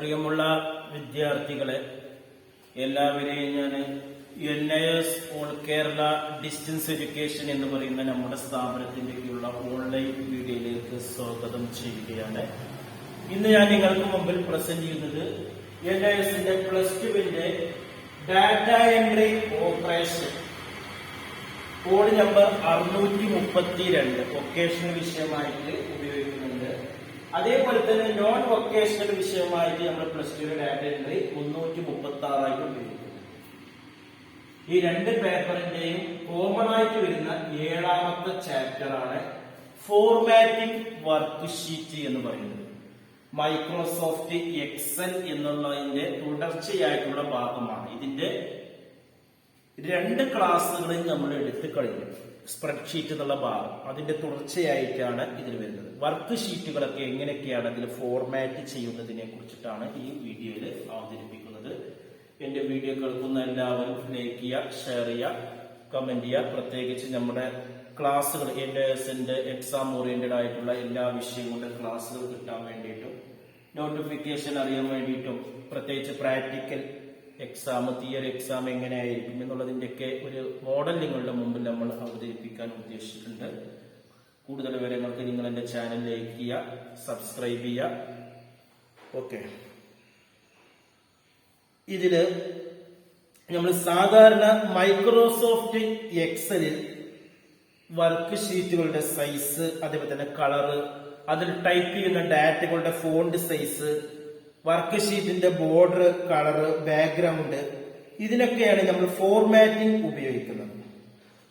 പ്രിയമുള്ള വിദ്യാർത്ഥികളെ, എല്ലാവരെയും ഞാൻ NIS all Kerala distance education എന്ന് പറയുന്ന നമ്മുടെ സ്ഥാപനത്തിലേക്കുള്ള ഓൺലൈൻ വീഡിയോയിലേക്ക് സ്വാഗതം ചെയ്യുകയാണ്. ഇന്ന് ഞാൻ നിങ്ങൾക്ക് മുമ്പിൽ പ്രസന്റ് ചെയ്യുന്നത് NISന്റെ +2 data entry operation code number 632 vocational വിഷയമായിട്ട് ഉപയോഗിക്കുന്നുണ്ട്. അതേപോലെ തന്നെ നോൺ വൊക്കേഷണൽ വിഷയമായിട്ട് നമ്മൾ +2 ഡാറ്റ എൻട്രി 336 ഉപയോഗിക്കുന്നു. ഈ രണ്ട് പേപ്പറിന്റെയും കോമൺ ആയിട്ട് വരുന്ന 7ാമത്തെ ചാപ്റ്റർ ആണ് ഫോർമാറ്റിംഗ് വർക്ക് ഷീറ്റ് എന്ന് പറയുന്നത്. മൈക്രോസോഫ്റ്റ് എക്സൽ എന്നുള്ളതിന്റെ തുടർച്ചയായിട്ടുള്ള ഭാഗമാണ്. ഇതിന്റെ 2 ക്ലാസ്സുകളിൽ നമ്മൾ എടുത്തു കഴിഞ്ഞു. സ്പ്രെഡ്ഷീറ്റ് എന്നുള്ള ഭാഗം അതിന്റെ തുടർച്ചയായിട്ടാണ് ഇതിൽ വരുന്നത്. വർക്ക് ഷീറ്റുകളൊക്കെ എങ്ങനെയൊക്കെയാണ് അതിൽ ഫോർമാറ്റ് ചെയ്യുന്നതിനെ കുറിച്ചിട്ടാണ് ഈ വീഡിയോയിൽ അവതരിപ്പിക്കുന്നത്. എന്റെ വീഡിയോ കേൾക്കുന്ന എല്ലാവരും ലൈക്ക് ചെയ്യുക, ഷെയർ ചെയ്യുക, കമന്റ് ചെയ്യുക. പ്രത്യേകിച്ച് നമ്മുടെ ക്ലാസ്സുകൾ NISന്റെ എക്സാം ഓറിയന്റഡ് ആയിട്ടുള്ള എല്ലാ വിഷയങ്ങളുടെ ക്ലാസ്സുകൾ കിട്ടാൻ വേണ്ടിയിട്ടും നോട്ടിഫിക്കേഷൻ അറിയാൻ വേണ്ടിയിട്ടും പ്രത്യേകിച്ച് പ്രാക്ടിക്കൽ എക്സാം, തിയറി എക്സാം എങ്ങനെയായിരിക്കും എന്നുള്ളതിന്റെയൊക്കെ ഒരു മോഡൽ നിങ്ങളുടെ മുമ്പിൽ നമ്മൾ അവതരിപ്പിക്കാൻ ഉദ്ദേശിച്ചിട്ടുണ്ട്. കൂടുതൽ വിവരങ്ങൾക്ക് നിങ്ങൾ എന്റെ ചാനൽ ലൈക്ക് ചെയ്യുക, സബ്സ്ക്രൈബ് ചെയ്യുക. ഓക്കെ, ഇതില് നമ്മൾ സാധാരണ മൈക്രോസോഫ്റ്റ് എക്സലിൽ വർക്ക് ഷീറ്റുകളുടെ സൈസ്, അതേപോലെ തന്നെ കളറ്, അതിൽ ടൈപ്പ് ചെയ്യുന്ന ഡാറ്റകളുടെ ഫോണ്ട് സൈസ്, വർക്ക് ഷീറ്റിന്റെ ബോർഡർ, കളറ്, ബാക്ക്ഗ്രൗണ്ട്, ഇതിനൊക്കെയാണ് നമ്മൾ ഫോർമാറ്റിംഗ് ഉപയോഗിക്കുന്നത്.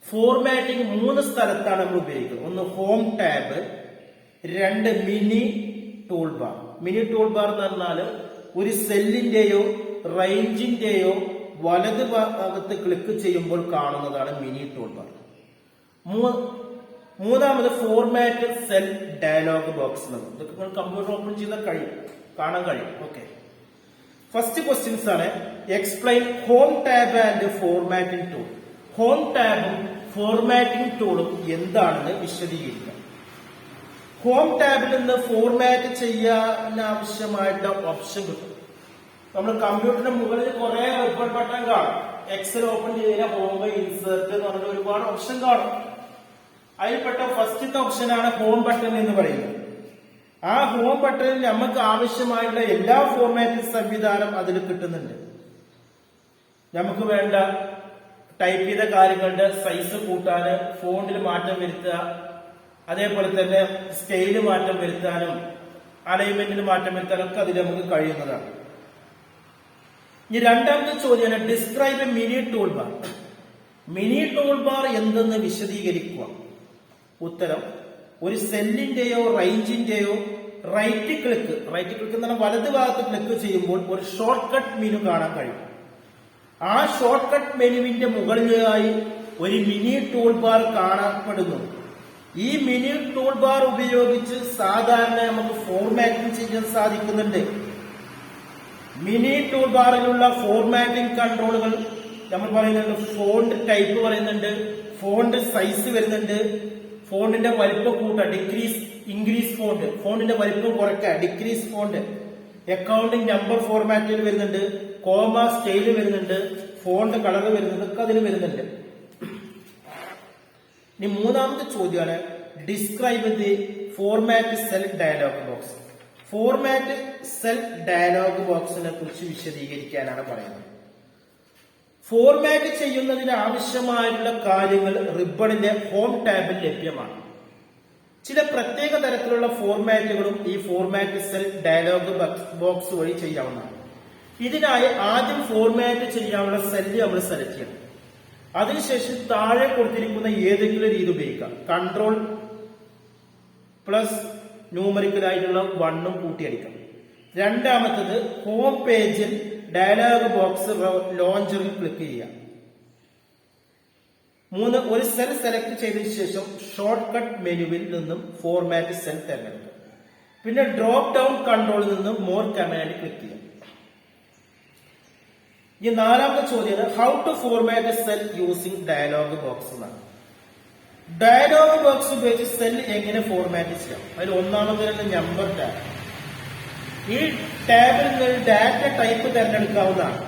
ഫോർമാറ്റിംഗ് 3 സ്ഥലത്താണ് നമ്മൾ ഉപയോഗിക്കുന്നത്. ഒന്ന് home tab, 2 mini tool bar. Mini tool bar എന്ന് പറഞ്ഞാൽ ഒരു സെല്ലിന്റെയോ റേഞ്ചിന്റെയോ വലത് ഭാഗത്ത് ക്ലിക്ക് ചെയ്യുമ്പോൾ കാണുന്നതാണ് മിനി ടൂൾ ബാർ. മൂന്നാമത് ഫോർമാറ്റ് സെൽ ഡയലോഗ് ബോക്സ്. ഇതൊക്കെ നിങ്ങൾ കമ്പ്യൂട്ടർ ഓപ്പൺ ചെയ്താൽ കാണാൻ കഴിയും. ഓക്കെ, ഫസ്റ്റ് ക്വസ്റ്റ്യൻസ് ആണ്. Explain home tab and formatting tool. Home ടാബും ഫോർമാറ്റിംഗ് ടൂളും എന്താണെന്ന് വിശദീകരിക്കാം. ഹോം ടാബിൽ നിന്ന് ഫോർമാറ്റ് ചെയ്യാൻ ആവശ്യമായിട്ടുള്ള ഓപ്ഷൻ കിട്ടും. നമ്മൾ കമ്പ്യൂട്ടറിന്റെ മുകളിൽ കുറെ റിബൺ ബട്ടൺ കാണും. എക്സൽ ഓപ്പൺ ചെയ്താൽ ഹോം, ഇൻസേർട്ട് എന്ന് പറഞ്ഞിട്ട് ഒരുപാട് ഓപ്ഷൻ കാണും. അതിൽപ്പെട്ട ഫസ്റ്റത്തെ ഓപ്ഷനാണ് ഹോം ബട്ടൺ എന്ന് പറയുന്നത്. ആ ഹോം ബട്ടണിൽ നമുക്ക് ആവശ്യമായിട്ടുള്ള എല്ലാ ഫോർമാറ്റിംഗ് സംവിധാനം അതിൽ കിട്ടുന്നുണ്ട്. നമുക്ക് വേണ്ട ടൈപ്പ് ചെയ്ത കാര്യങ്ങളുടെ സൈസ് കൂട്ടാന്, ഫോണ്ടിൽ മാറ്റം വരുത്തുക, അതേപോലെ തന്നെ സ്റ്റൈല് മാറ്റം വരുത്താനും അലൈൻമെന്റിന് മാറ്റം വരുത്താനൊക്കെ അതിൽ നമുക്ക് കഴിയുന്നതാണ്. ഇനി രണ്ടാമത്തെ ചോദ്യമാണ് describe A mini tool bar. Mini tool bar എന്തെന്ന് വിശദീകരിക്കുക. ഉത്തരം, ഒരു സെല്ലിന്റെയോ റേഞ്ചിന്റെയോ റൈറ്റ് ക്ലിക്ക് എന്ന് പറഞ്ഞാൽ വലത് ഭാഗത്ത് ക്ലിക്ക് ചെയ്യുമ്പോൾ ഒരു ഷോർട്ട് കട്ട് മെനു കാണാൻ കഴിയും. ആ ഷോർട്ട് കട്ട് മെനുവിന്റെ മുകളിലായി ഒരു മിനി ടൂൾ ബാർ കാണപ്പെടുന്നു. ഈ മിനി ടൂൾ ബാർ ഉപയോഗിച്ച് സാധാരണ നമുക്ക് ഫോർമാറ്റിംഗ് ചെയ്യാൻ സാധിക്കുന്നുണ്ട്. മിനി ടൂൾ ബാറിലുള്ള ഫോർമാറ്റിംഗ് കൺട്രോളുകൾ നമ്മൾ പറയുന്നുണ്ട്. ഫോണ്ട് ടൈപ്പ് പറയുന്നുണ്ട്, ഫോണ്ട് സൈസ് വരുന്നുണ്ട്, ഫോണ്ടിന്റെ വലിപ്പം കൂട്ടുക, ഡിക്രീസ് ഇൻക്രീസ് ഫോണ്ട്, ഫോണ്ടിന്റെ വലിപ്പം കുറയ്ക്കുക, ഡിക്രീസ് ഫോണ്ട്, അക്കൗണ്ടിംഗ് നമ്പർ ഫോർമാറ്റിൽ വരുന്നുണ്ട്, കോമ സ്റ്റൈല് വരുന്നുണ്ട്, ഫോണ്ട് കളർ വരുന്നുണ്ട്, ഒക്കെ അതിൽ വരുന്നുണ്ട്. ഇനി മൂന്നാമത്തെ ചോദ്യമാണ് describe the format cell dialog box. Format cell dialog ബോക്സിനെ കുറിച്ച് വിശദീകരിക്കാനാണ് പറയുന്നത്. ഫോർമാറ്റ് ചെയ്യുന്നതിന് ആവശ്യമായിട്ടുള്ള കാര്യങ്ങൾ റിബണിന്റെ ഹോം ടാബിൽ ലഭ്യമാണ്. ചില പ്രത്യേക തരത്തിലുള്ള ഫോർമാറ്റുകളും ഈ ഫോർമാറ്റ് സെൽ ഡയലോഗ് ബോക്സ് വഴി ചെയ്യാവുന്നതാണ്. ഇതിനായി ആദ്യം ഫോർമാറ്റ് ചെയ്യാനുള്ള സെല്ല് നമ്മൾ സെലക്ട് ചെയ്യണം. അതിനുശേഷം താഴെ കൊടുത്തിരിക്കുന്ന ഏതെങ്കിലും രീതി ഉപയോഗിക്കാം. കൺട്രോൾ പ്ലസ് ന്യൂമറിക്കലായിട്ടുള്ള 1 കൂട്ടിയടിക്കാം. രണ്ടാമത്തത് ഹോം പേജിൽ ഡയലോഗ് ബോക്സ് ലോഞ്ചറിൽ ക്ലിക്ക് ചെയ്യാം. 3, ഒരു സെൽ സെലക്ട് ചെയ്തതിനു ശേഷം ഷോർട്ട് കട്ട് മെനുവിൽ നിന്നും ഫോർമാറ്റ് സെൽ തിരഞ്ഞെടുക്കുക. പിന്നെ ഡ്രോപ്പ് ഡൗൺ കൺട്രോളിൽ നിന്നും മോർ കമാൻഡ് ക്ലിക്ക് ചെയ്യാം. ഈ നാലാമത്തെ ചോദ്യം how to format cell using dialog box എന്നാണ്. ഡയലോഗ് ബോക്സ് ഉപയോഗിച്ച് സെൽ എങ്ങനെ ഫോർമാറ്റ് ചെയ്യാം. അതിൽ ഒന്നാമത് നമ്പർ ടാബ്. ഈ ടാബിൽ നിന്ന് ഡാറ്റ ടൈപ്പ് തിരഞ്ഞെടുക്കാവുന്നതാണ്.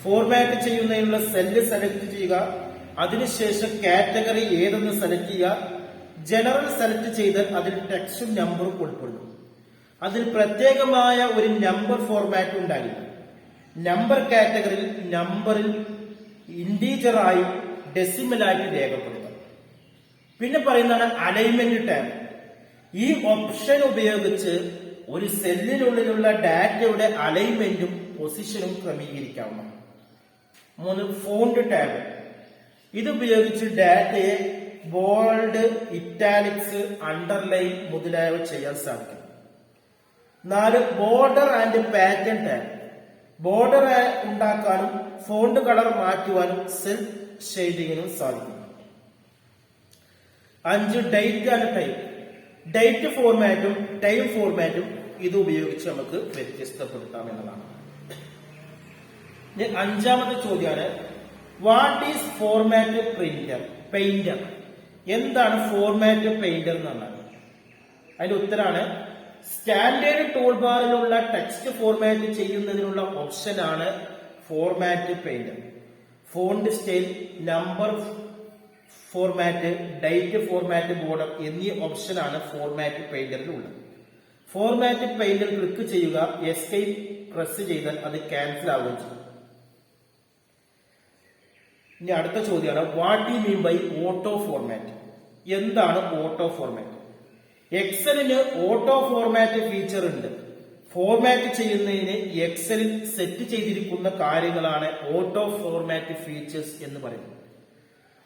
ഫോർമാറ്റ് ചെയ്യുന്നതിനുള്ള സെല്ല് സെലക്ട് ചെയ്യുക, അതിനുശേഷം കാറ്റഗറി ഏതെന്ന് സെലക്ട് ചെയ്യുക. ജനറൽ സെലക്ട് ചെയ്താൽ അതിൽ ടെക്സ്റ്റും നമ്പറും ഉൾപ്പെടുന്നു. അതിൽ പ്രത്യേകമായ ഒരു നമ്പർ ഫോർമാറ്റ് ഉണ്ടാകില്ല. നമ്പർ കാറ്റഗറിയിൽ നമ്പറിൽ ഇന്റീജറായും ഡെസിമലായിട്ട് രേഖപ്പെടുത്തുക. പിന്നെ പറയുന്നതാണ് അലൈൻമെന്റ് ടാബ്. ഈ ഓപ്ഷൻ ഉപയോഗിച്ച് ഒരു സെല്ലിനുള്ളിലുള്ള ഡാറ്റയുടെ അലൈൻമെന്റും പൊസിഷനും ക്രമീകരിക്കാവുന്നതാണ്. 3 ഫോണ്ട് ടാബ്. ഇതുപയോഗിച്ച് ഡാറ്റയെ ബോൾഡ്, ഇറ്റാലിക്സ്, അണ്ടർലൈൻ മുതലായവ ചെയ്യാൻ സാധിക്കും. 4 border and pattern tab. Border ഉണ്ടാക്കാനും ഫോണ്ട് കളർ മാറ്റുവാനും സെൽഫ് ഷെയ്ഡിങ്ങിനും സാധിക്കും. 5 ഡേറ്റ് ആൻഡ് ടൈം. ഡേറ്റ് ഫോർമാറ്റും ടൈം ഫോർമാറ്റും ഇത് ഉപയോഗിച്ച് നമുക്ക് വ്യത്യസ്തപ്പെടുത്താം എന്നതാണ്. അഞ്ചാമത്തെ ചോദ്യമാണ് വാട്ട് ഈസ് ഫോർമാറ്റ് പെയിന്റർ. എന്താണ് ഫോർമാറ്റ് പെയിന്റർ എന്ന് പറഞ്ഞാൽ അതിന്റെ ഉത്തരാണ് സ്റ്റാൻഡേർഡ് ടൂൾ ബാറിലുള്ള ടെക്സ്റ്റ് ഫോർമാറ്റ് ചെയ്യുന്നതിനുള്ള ഓപ്ഷനാണ് format painter. Font style, number format, date format, border എന്നീ ഓപ്ഷനാണ് ഫോർമാറ്റ് പെയിന്ററിൽ ഉള്ളത്. ഫോർമാറ്റ് പെയിന്റർ ക്ലിക്ക് ചെയ്യുക, എസ്കേപ്പ് പ്രസ് ചെയ്താൽ അത് ക്യാൻസൽ ആവുകയും ചെയ്യും. ഇനി അടുത്ത ചോദ്യമാണ് what you mean by auto format. എന്താണ് ഓട്ടോ ഫോർമാറ്റ്? എക്സലിന് ഓട്ടോ ഫോർമാറ്റ് ഫീച്ചർ ഉണ്ട്. ഫോർമാറ്റ് ചെയ്യുന്നതിന് എക്സലിൽ സെറ്റ് ചെയ്തിരിക്കുന്ന കാര്യങ്ങളാണ് ഓട്ടോ ഫോർമാറ്റ് ഫീച്ചേഴ്സ് എന്ന് പറയുന്നത്.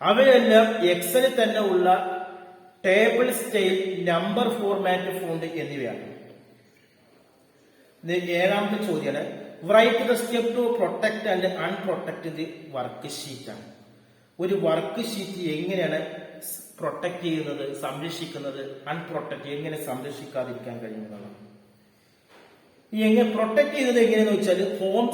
അവയെല്ലാം എക്സലിൽ തന്നെ ഉള്ള table style, number format, font എന്നിവയാണ്. ഏഴാമത്തെ ചോദ്യമാണ് write the step to protect and unprotect the worksheet ആണ്. ഒരു വർക്ക് ഷീറ്റ് എങ്ങനെയാണ് പ്രൊട്ടക്ട് ചെയ്യുന്നത്, സംരക്ഷിക്കുന്നത്, അൺപ്രൊട്ടക്ട് എങ്ങനെ സംരക്ഷിക്കാതിരിക്കാൻ കഴിയുന്നതാണ്. എങ്ങനെ പ്രൊട്ടക്ട് ചെയ്യുന്നത് എങ്ങനെയെന്ന് വെച്ചാൽ ഹോം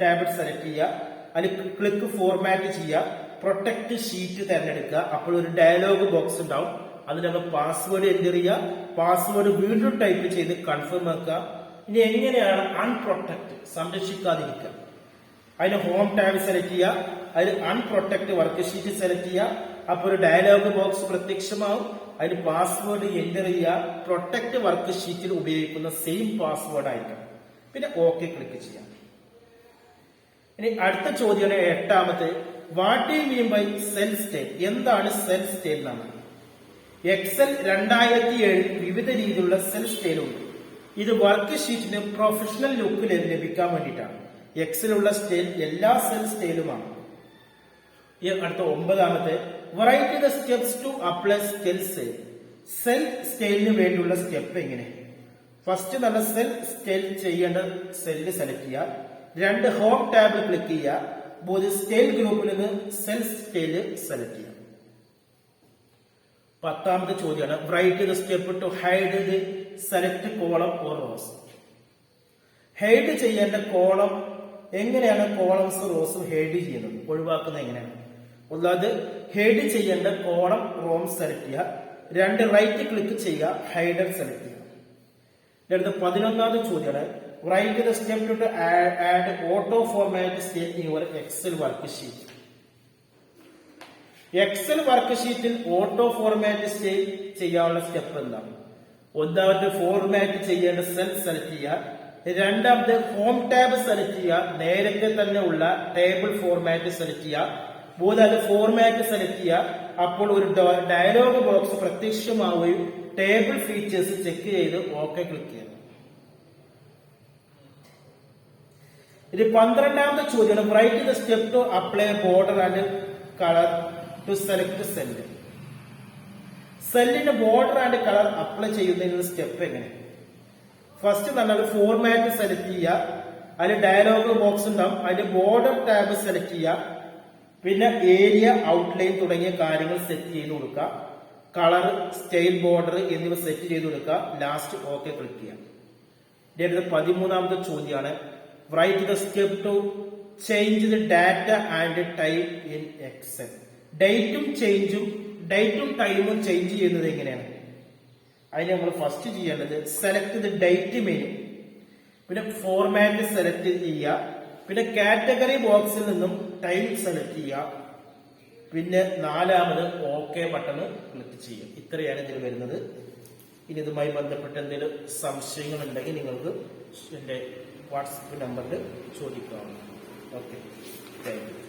ടാബ് സെലക്ട് ചെയ്യുക, അതിൽ ക്ലിക്ക് ഫോർമാറ്റ് ചെയ്യുക, പ്രൊട്ടക്ട് ഷീറ്റ് തിരഞ്ഞെടുക്കുക. അപ്പോൾ ഒരു ഡയലോഗ് ബോക്സ് ഉണ്ടാവും, അതിനകം പാസ്വേഡ് എൻ്റർ ചെയ്യുക, പാസ്വേഡ് വീണ്ടും ടൈപ്പ് ചെയ്ത് കൺഫേം ആക്കുക. ഇനി എങ്ങനെയാണ് അൺപ്രൊട്ടക്ട് സംരക്ഷിക്കാതിരിക്കുക? അതിന് ഹോം ടാബ് സെലക്ട് ചെയ്യുക, അതിൽ അൺപ്രൊട്ടക്ട് വർക്ക് ഷീറ്റ് സെലക്ട് ചെയ്യുക. അപ്പോൾ ഒരു ഡയലോഗ് ബോക്സ് പ്രത്യക്ഷമാവും, അതിന് പാസ്വേഡ് എൻ്റർ ചെയ്യുക. പ്രൊട്ടക്ട് വർക്ക് ഷീറ്റിൽ ഉപയോഗിക്കുന്ന സെയിം പാസ്വേഡ് ആയിരിക്കണം. പിന്നെ ഓക്കെ ക്ലിക്ക് ചെയ്യാം. ഇനി അടുത്ത ചോദ്യമാണ് എട്ടാമത്തെ what you mean by cell style. എന്താണ് സെൽ സ്റ്റൈൽ എന്നാണ്? എക്സൽ 2007 വിവിധ രീതിയിലുള്ള സെൽ സ്റ്റൈൽ ഉണ്ട്. ഇത് വർക്ക് ഷീറ്റിന് പ്രൊഫഷണൽ ലുക്ക് ലഭിക്കാൻ വേണ്ടിയിട്ടാണ്. എക്സലുള്ള സ്റ്റൈൽ എല്ലാ സെൽ സ്റ്റൈലുമാണ്. അടുത്ത ഒമ്പതാമത്തെ write the steps to apply cell style. Cell സ്റ്റൈലിന് വേണ്ടിയുള്ള സ്റ്റെപ്പ് എങ്ങനെ? ഫസ്റ്റ് നല്ല സെൽ സ്റ്റൈൽ ചെയ്യേണ്ട സെല്ല് സെലക്ട് ചെയ്യുക. 2 ഹോം ടാബ് ക്ലിക്ക് ചെയ്യുക. 3 സ്റ്റൈൽ ഗ്രൂപ്പിൽ നിന്ന് സെൽ സ്റ്റൈല് സെലക്ട് ചെയ്യുക. 10ാമത്തെ ചോദ്യമാണ് write the step to hide the select column or rows. Hide ചെയ്യേണ്ട കോളം എങ്ങനെയാണ്? കോളംസ് റോസും ഹൈഡ് ചെയ്യുന്നത് ഒഴിവാക്കുന്നത് എങ്ങനെയാണ്? ഉള്ളത് ഹൈഡ് ചെയ്യേണ്ട കോളം റോം സെലക്ട് ചെയ്യുക. 2 റൈറ്റ് ക്ലിക്ക് ചെയ്യുക, ഹൈഡർ സെലക്ട് ചെയ്യുക. അടുത്ത 11ാമത്തെ ചോദ്യമാണ് write the step to add auto format style in your Excel worksheet. Excel വർക്ക് ഷീറ്റിൽ ഓട്ടോ ഫോർമാറ്റ് സ്റ്റൈൽ ചെയ്യാനുള്ള സ്റ്റെപ്പ് എന്താണ്? ഒന്നാമത്തെ ഫോർമാറ്റ് ചെയ്യേണ്ട സെൽ സെലക്ട് ചെയ്യുക. 2ാമത്തെ ഹോം ടാബ് സെലക്ട് ചെയ്യുക. നേരത്തെ തന്നെ ഉള്ള ടേബിൾ ഫോർമാറ്റ് സെലക്ട് ചെയ്യുക. 3ാമത്തെ ഫോർമാറ്റ് സെലക്ട് ചെയ്യുക. അപ്പോൾ ഒരു ഡയലോഗ് ബോക്സ് പ്രത്യക്ഷമാവുകയും ടേബിൾ ഫീച്ചേഴ്സ് ചെക്ക് ചെയ്ത് ഓക്കെ ക്ലിക്ക് ചെയ്യുക. ഇത് 12ാമത്തെ ചോദ്യമാണ് write the step to apply border and colour to select cell. സെല്ലിന് ബോർഡർ ആൻഡ് കളർ അപ്ലൈ ചെയ്യുന്നതിനുള്ള സ്റ്റെപ്പ് എങ്ങനെ? ഫസ്റ്റ് നമ്മൾ ഫോർമാറ്റ് സെലക്ട് ചെയ്യുക. അതിൽ ഡയലോഗ് ബോക്സ് ഉണ്ടാവും, അതിൽ ബോർഡർ ടാബ് സെലക്ട് ചെയ്യുക. പിന്നെ ഏരിയ, ഔട്ട്ലൈൻ തുടങ്ങിയ കാര്യങ്ങൾ സെറ്റ് ചെയ്ത് കൊടുക്കുക. കളർ, സ്റ്റൈൽ, ബോർഡർ എന്നിവ സെറ്റ് ചെയ്ത് കൊടുക്കുക. ലാസ്റ്റ് ഓക്കെ ക്ലിക്ക് ചെയ്യാം. 13ാമത്തെ ചോദ്യമാണ് write the step to change the data and time in Excel. ഡേറ്റും ടൈമും ചേഞ്ച് ചെയ്യുന്നത് എങ്ങനെയാണ്? അതിന് നമ്മൾ ഫസ്റ്റ് ചെയ്യേണ്ടത് സെലക്ട് ദ ഡേറ്റ് മെനു. പിന്നെ ഫോർമാറ്റ് സെലക്ട് ചെയ്യുക, പിന്നെ കാറ്റഗറി ബോക്സിൽ നിന്നും ടൈം സെലക്ട് ചെയ്യുക, പിന്നെ നാലാമത് ഓക്കെ ബട്ടൺ ക്ലിക്ക് ചെയ്യുക. ഇത്രയാണ് ഇതിൽ വരുന്നത്. ഇനി ഇതുമായി ബന്ധപ്പെട്ട് എന്തെങ്കിലും സംശയങ്ങൾ ഉണ്ടെങ്കിൽ നിങ്ങൾക്ക് എന്റെ വാട്സപ്പ് നമ്പറിൽ ചോദിക്കാവുന്നതാണ്. Okay, thank U.